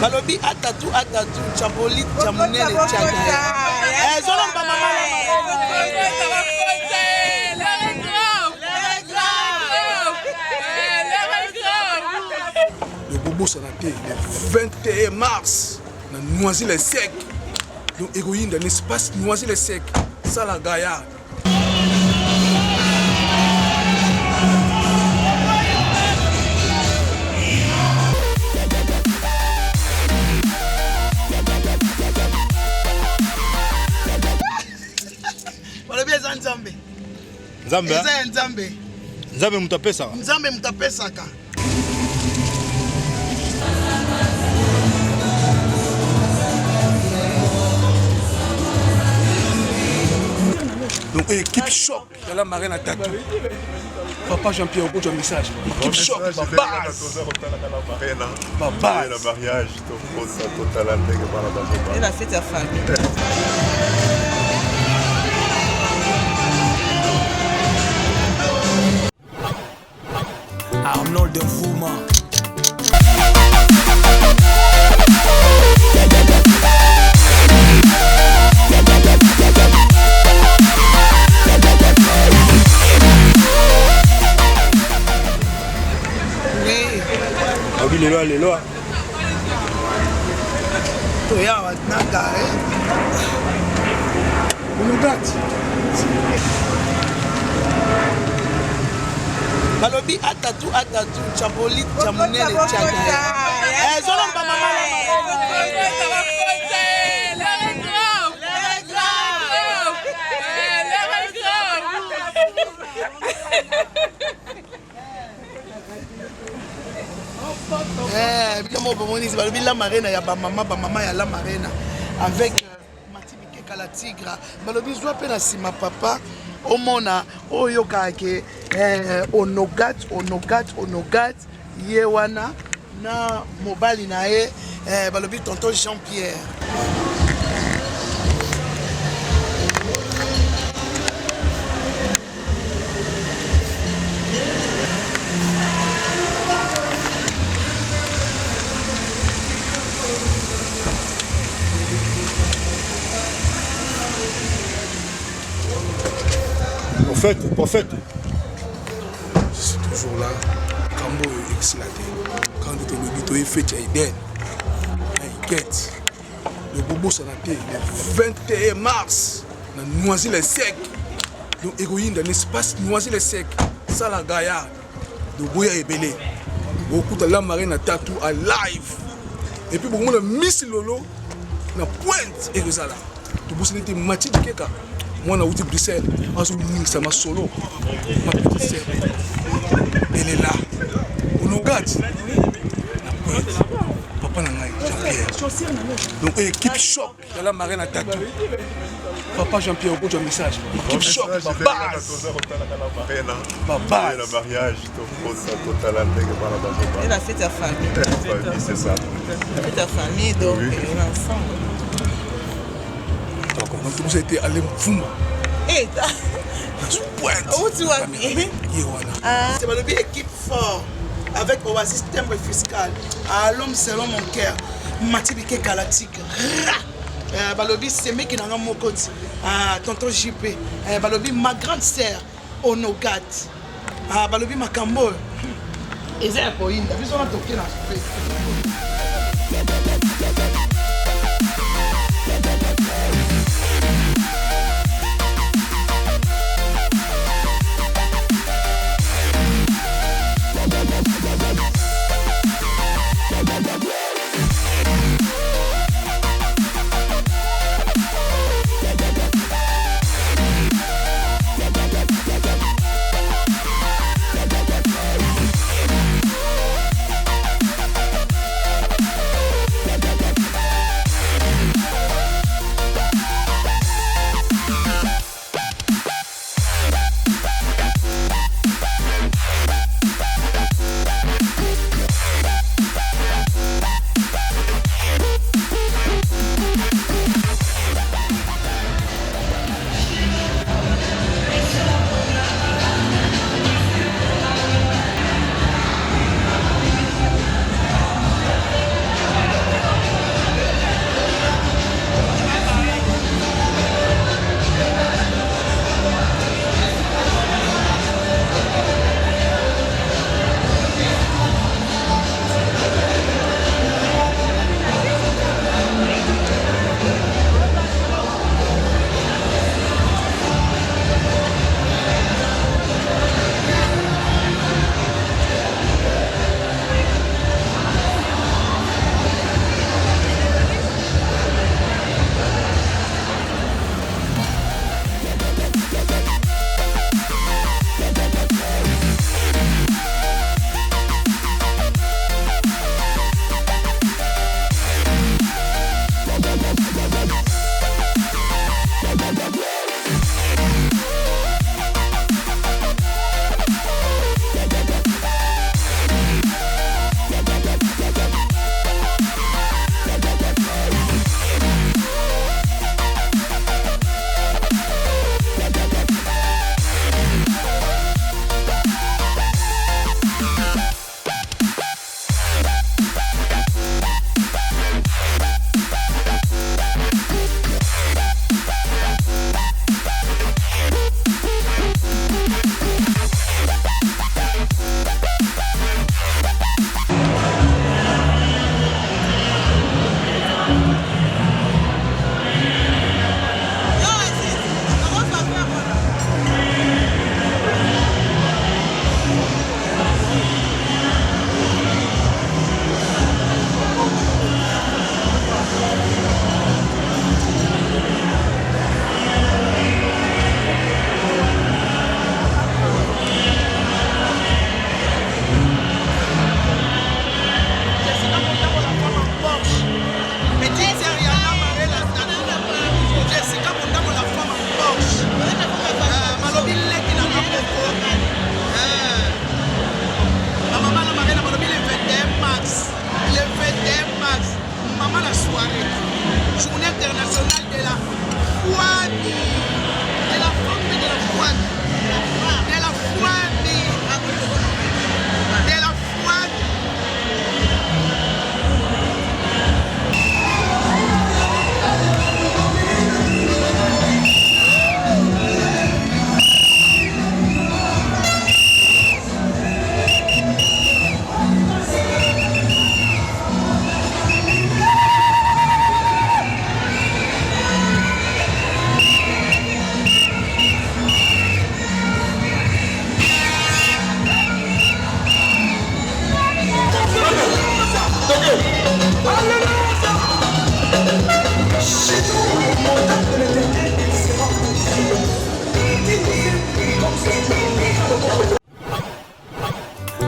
Balobi atatu chapolit chamunene chaka. Zolon ba mama. Le bobo sanaté le 21 mars na Noisy-le-Sec. Donc héroïne d'un espace Noisy-le-Sec. Ça la gaillarde. Nzambe. Nzambe. Nzambe. Nzambe mutapesa. Nzambe mutapesa ka. Donc équipe choc de la marine à Tatou. Papa Jean-Pierre Augo, tu as un message. Équipe choc, ma base. Ma base. Le mariage, total. Et la fête à famille. Arnold Nfouma. Oui, les lois. Toya Naka. Balobi atatu chapolit chamunene chaka. Zolon ba mama. Balobi la marina ya ba mama ya la marina avec Matibike Kala Tigre. Balobi zwa pe na sima papa omona oyo kake onogat ye wana na mobali na ye balobi tonton Jean-Pierre. Prophète. Je suis toujours là. Cambo est excellent. Quand tu te dis que tu es fait, tu es idéal. Le bobo sanaté le 21 mars na Noisy-le-Sec. Donc héroïne d'un espace Noisy-le-Sec. Ça la gaillarde. De Boya et Belé. Beaucoup de la marine à Tatou à live. Et puis beaucoup de Miss Lolo na pointe et ça là. Tu bosses n'était Mathieu de Keka. Moi, on a oublié Bruxelles, ça m'a solo. Ma petite sœur, elle est là. On nous garde. Papa n'a pas Jean-Pierre. Donc, équipe choc de la marine à Tatou. Papa Jean-Pierre Augo, tu as un message. Équipe choc, ma base. Ma base. Le mariage, total. Et la fête à famille. C'est ça. La fête à famille, donc l'ensemble. Donc, vous avez été allé Mfuma. Et Où tu vas bien? C'est Balobi équipe fort avec Oasis timbre fiscal. À l'homme selon mon cœur. Matibike Kala Tigre. Balobi c'est mec qui n'a pas mon côté. Tonton JP. Balobi ma grande sœur Onogat. Balobi ma cambo. Et c'est un peu in. Vu son toqué dans ce fait.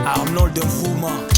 Arnold Nkrumah.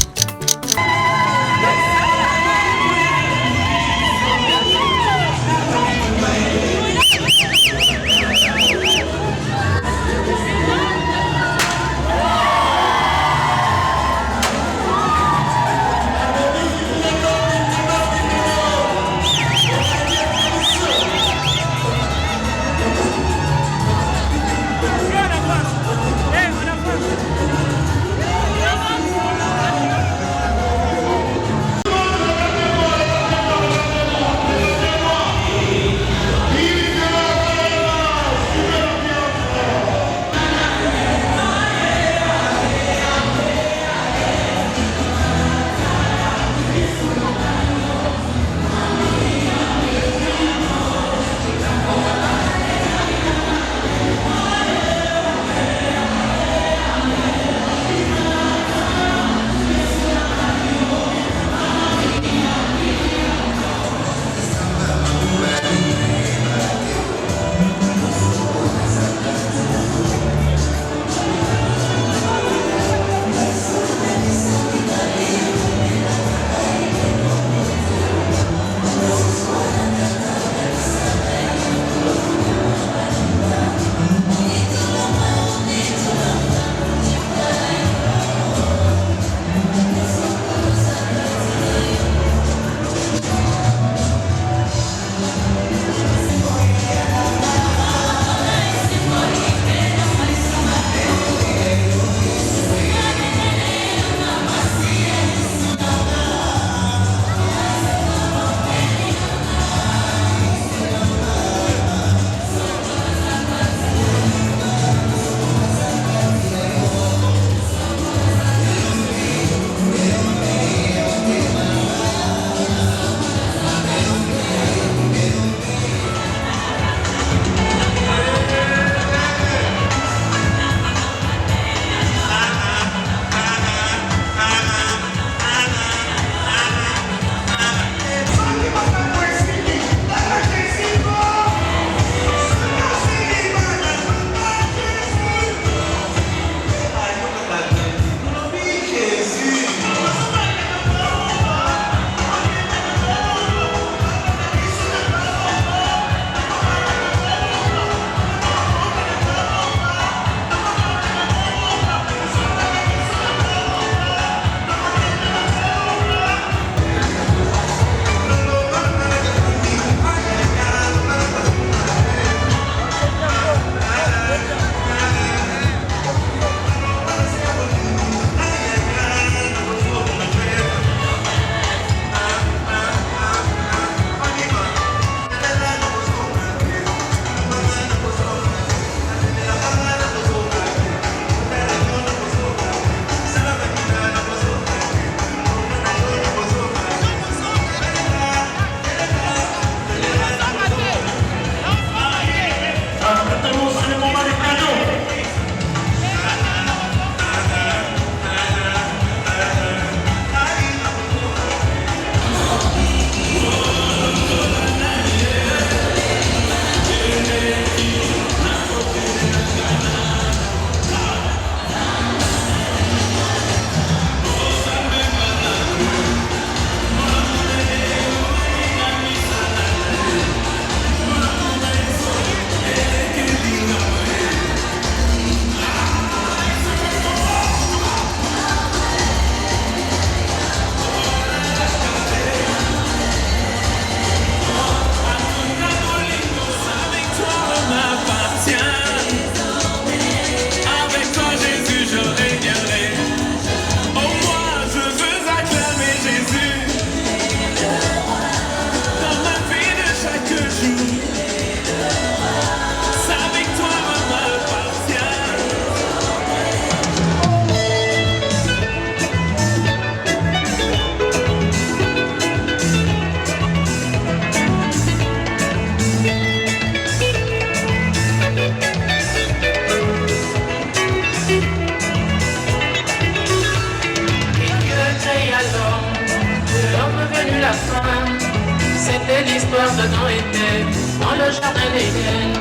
C'était l'histoire d'Adam et Ève dans le jardin d'Éden.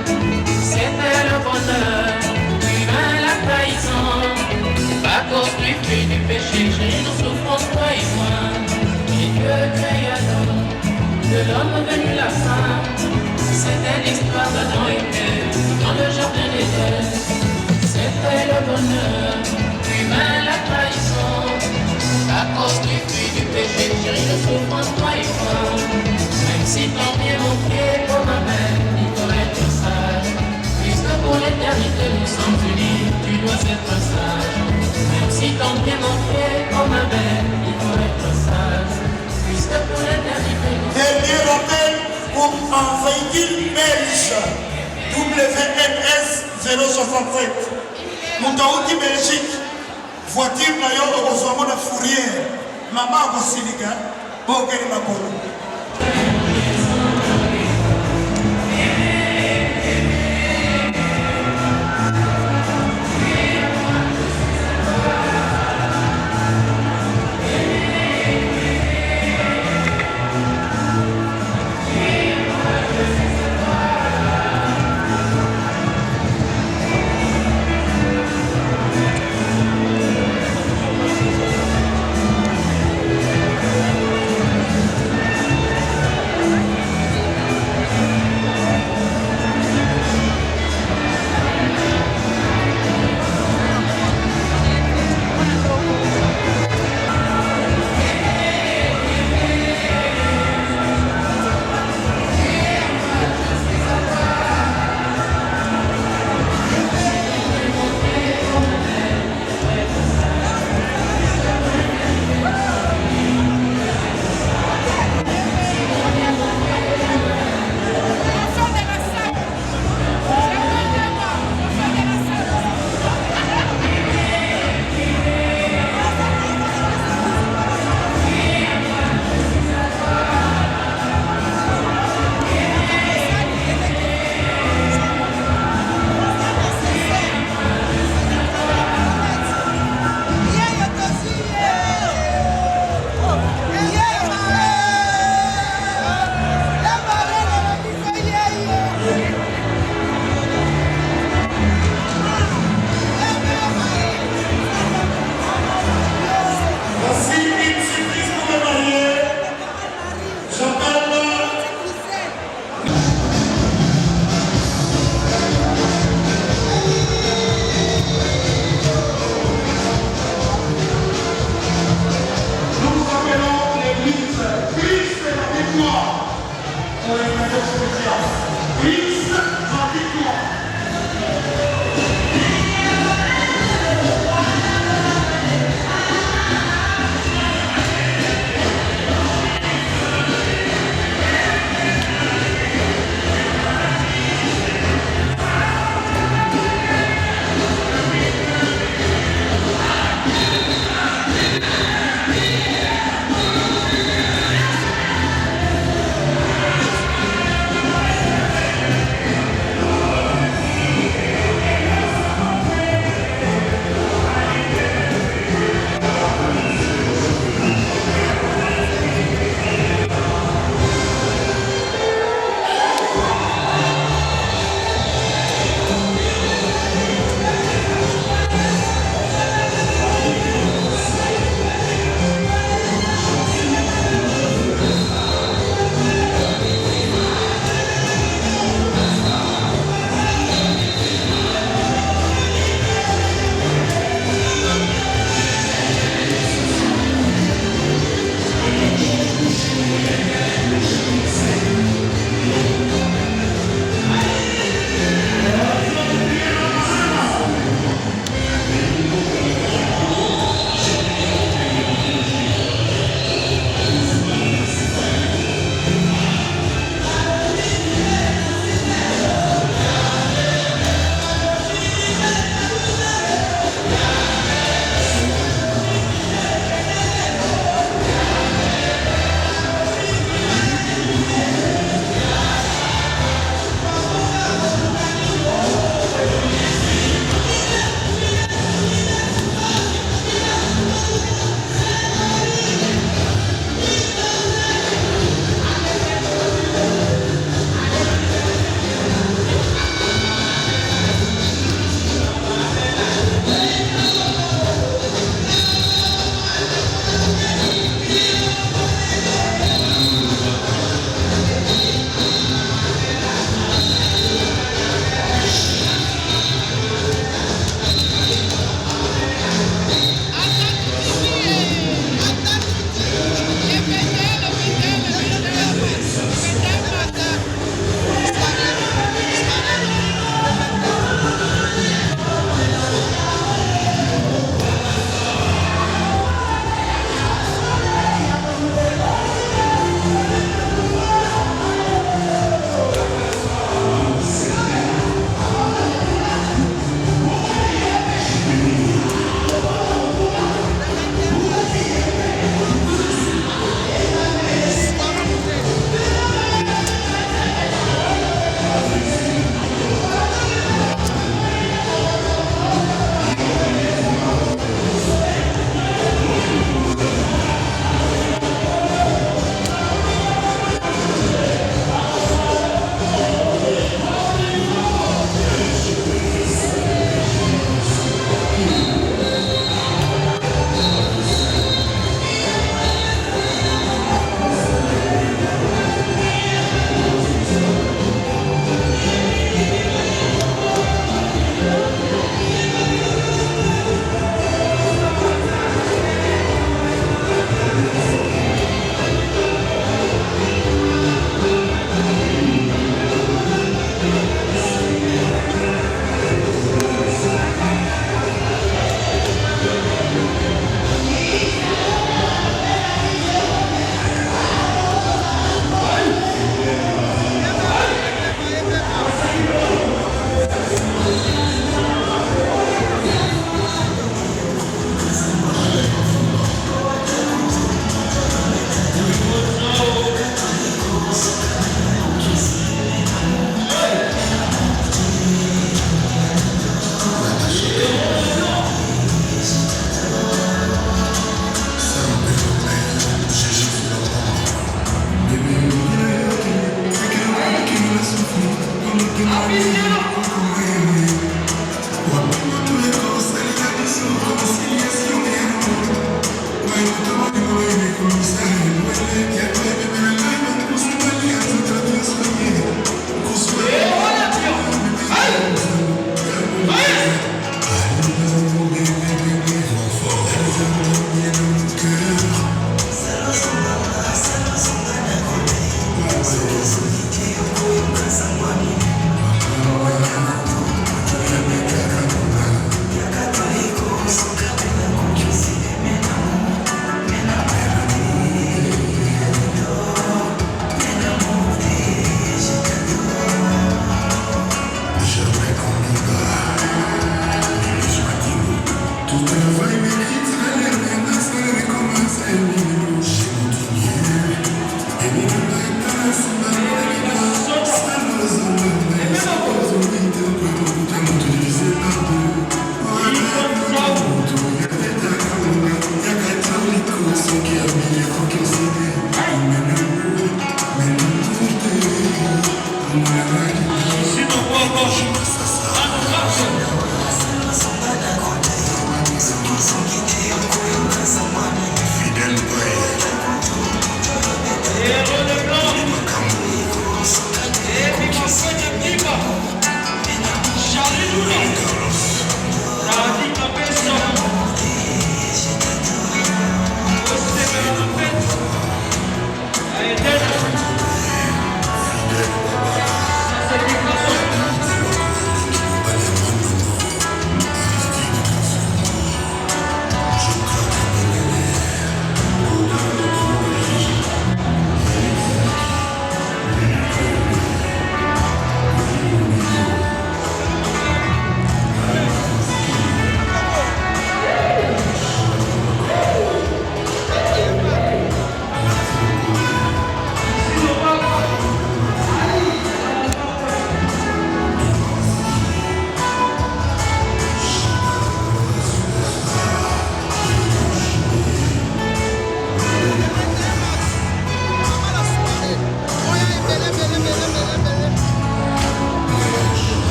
C'était le bonheur, puis humain, la trahison. Pas cause du fruit du péché, chérie, nous souffrons toi et moi. Et Dieu créa l'homme, de l'homme venu la femme. C'était l'histoire d'Adam et Ève dans le jardin d'Éden. C'était le bonheur, humain, la trahison. À cause du fruit du péché, chérie, nous souffrons toi et moi. Même si ton pied, mon pied, pour ma mère, il faut être sage. Puisque pour l'éternité nous sommes unis, tu dois être sage. Même si ton pied, mon pied, pour ma mère, il faut être sage. Puisque pour l'éternité nous sommes unis. Dernier rappel pour un véhicule belge WNS 067. Moutaouti Belgique. Voiture na yo okozwa na fourrière. Mama akosilika bokeli makolo. Thank you.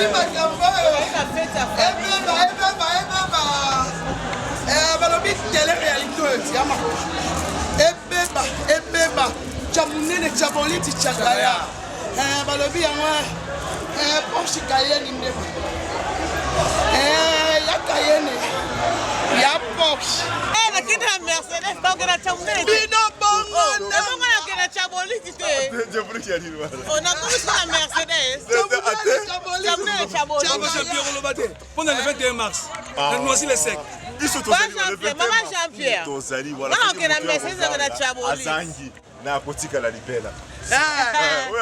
Balobi makambo balobi télé-réalité oyo tiama ebeba tya monene tya boliti tya gaya balobi yango Porsche Cayenne ndeba ya Cayenne ya Porsche nakende na Mercedes bakokenda tya monene bino bongo ebongo nakenda tya boliti te nakomiso na Mercedes tya monene tya boliti Pendant le 21 mars, na Noisy-le-Sec. Maman Jean-Pierre bakokenda Mercedes nakenda tya boliti azangi na akotika la libela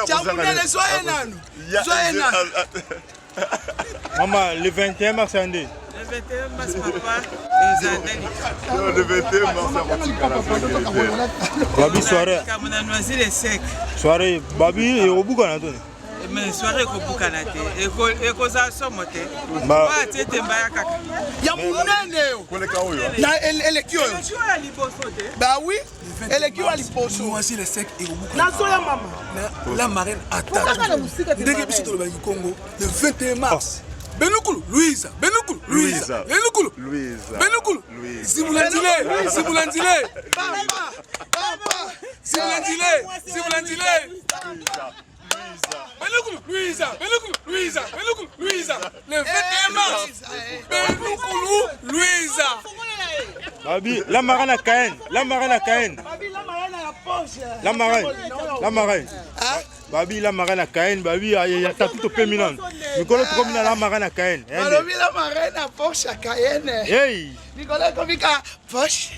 tyamunene soye nanu Maman, le 21 mars, c'est un dé. Le 21 mars, papa, le 21 mars akotika la libela Babi, soirée. Noisy-le-Sec. Soirée, Babi, et au bout, on a donné. Mais soirée ekobukana te ekozala somo te Ba- oyo atie temba ya kaka ya monene koleka oyo na eleki oyo eleki oyo ya liboso te bawi eleki oyo ya liboso Noisy-le-Sec et au bout. nazoya mama La marraine attaque. Ndenge biso tolobaki Congo le 21 mars. Benukulu, Louisa, Benukulu, Louisa, Benukulu, Louisa. Benukulu, Louisa. Sibulandile, Sibulandile, papa Sibulandile, Sibulandile. Benukulu, Louisa, Benukulu, Louisa, Benukulu, Louisa. Le 21 mars. Benukulu, Louisa. Babi, la marraine à Caen. La marraine à Caen. La marraine. Babi, la marraine à Caen. Babi, il y a tout au féminin. Nicolas, tu comme la marraine à Caen. balobi la marraine à Porsche Cayenne Hey! Nicolas komika Porsche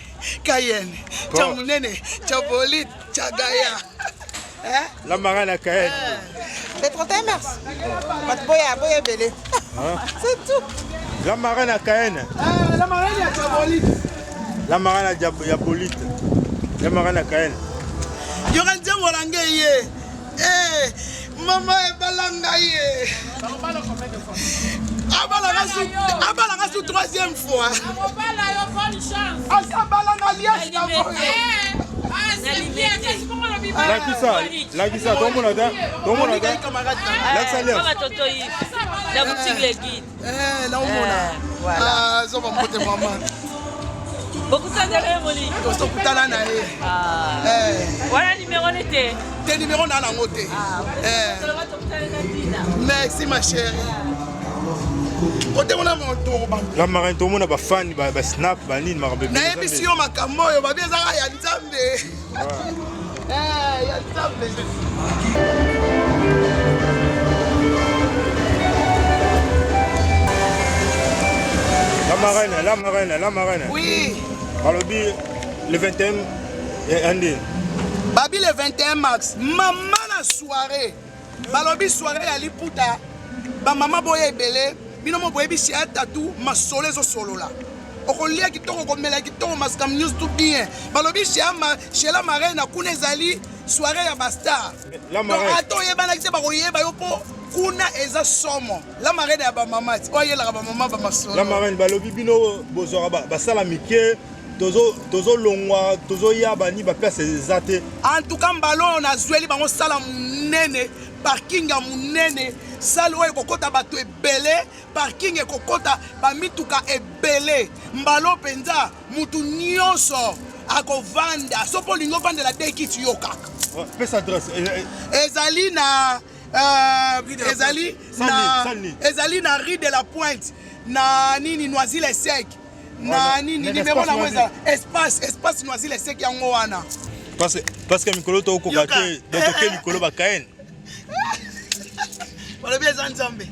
Cayenne tya monene tya bolide tya gaya La marraine à Caen. le 31 mars bato boya ebele c'est tout La marraine à Caen. la marraine ya tya bolide La marraine à Diabolite. La marraine à Caen. yoka nzembo na ngai ye mama ebalanga ye abalanga su troisième fois asabalanga liasi na moyo Lakisa, tout le monde a La boutique les guides. naomona zoba mbote mama Bokutana Moli. tokutana na ye Voilà numéro n'était. te numéro na nango te merci ma chérie otemona moto La marraine, tout le monde a fan, snap, banine, marabé. nayebisi yo makambo oyo babi ezaka ya nzambe ya nzambe La marraine. oui Balobi, le 21, Andy. babi le 21 mars mama na soirée balobi soirée ya liputa bamama boya ebele bino mo boyebisi ya tatu masolo ezosolola okolia kitoko komela kitoko maskam news tout bien balobi chez la marraine kuna ezali soirée ya bastar donc ata oyebanaki te bakoyeba yo mpo kuna eza somo la marraine ya bamama ti oyelaka bamama bamasolo La marraine, balobi bino bozora basala mike tozo longwa tozo yabani ba place ezate. en tout cas mbalo nazweli bango sala munene parking ya munene sala oyo ekokota bato ebele parking ekokota bamituka ebele mbalo mpenza mutu nyonso akovanda so mpo olingi ovandela te ekiti yo kaka Pesa adresse. ezali na ezali na rue de la Pointe na nini Noisy-le-Sec na nini numéro nango eza espace Noisy-le-Sec yango wana Parce que mikolo to koka te dotoke likolo ba Caen. balobi eza nzambe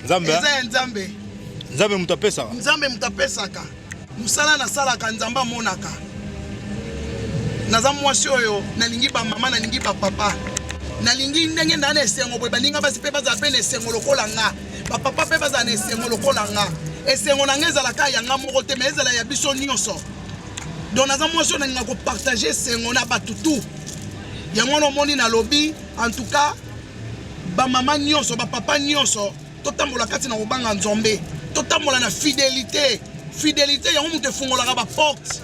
Nzambe. eza ya nzambe Nzambe mutu apesaka. nzambe mutu apesaka mosala nasalaka nzambe amonaka naza mwasi oyo nalingi bamama nalingi bapapa nalingi ndenge ndaa na esengo boye baninga basi mpe bazala mpe na esengo lokola nga bapapa mpe bazala na esengo lokola nga esengo na nga ezalaka ya nga moko te me ezala ya biso nyonso donc naza mwasi oyo nalinga kopartage esengo na bato tu yango wana omoni nalobi en tout cas bamama nyonso bapapa nyonso totambola kati na kobanga nzombe totambola na fidélité yango moto efungolaka baporte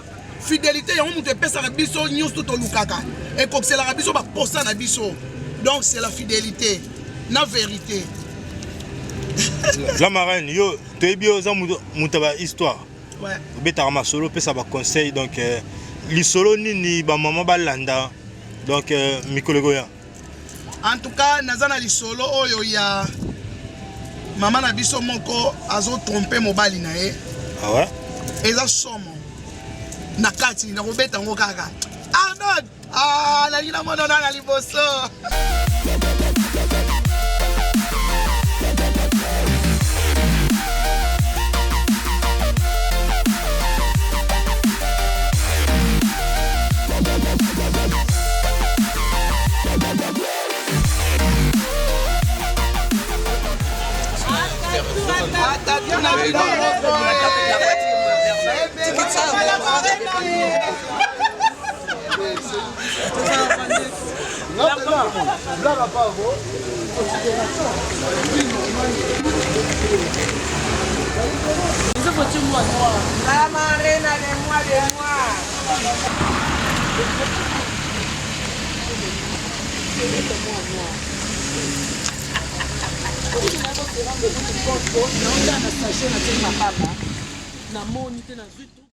fidélité yango moto epesaka biso nyonso tolukaka ekokiselaka biso baposa na biso donc c'est la fidélité na vérité La marraine, yo, tu es bien aux moutaba histoire. Ouais. Betara ma solo, ça va conseil. Donc, les solo ni ba maman balanda. Donc, Mikolegoya. En tout cas, nazana li solo oyo ya maman na biso moko azo tromper mobali na ye. Ah ouais? Eza somo. Na kati na kobeta ngo kaka. Arnold, ah la lina mono na liboso. La marraine de moi. naenda na station na tena papa na moni tena vitu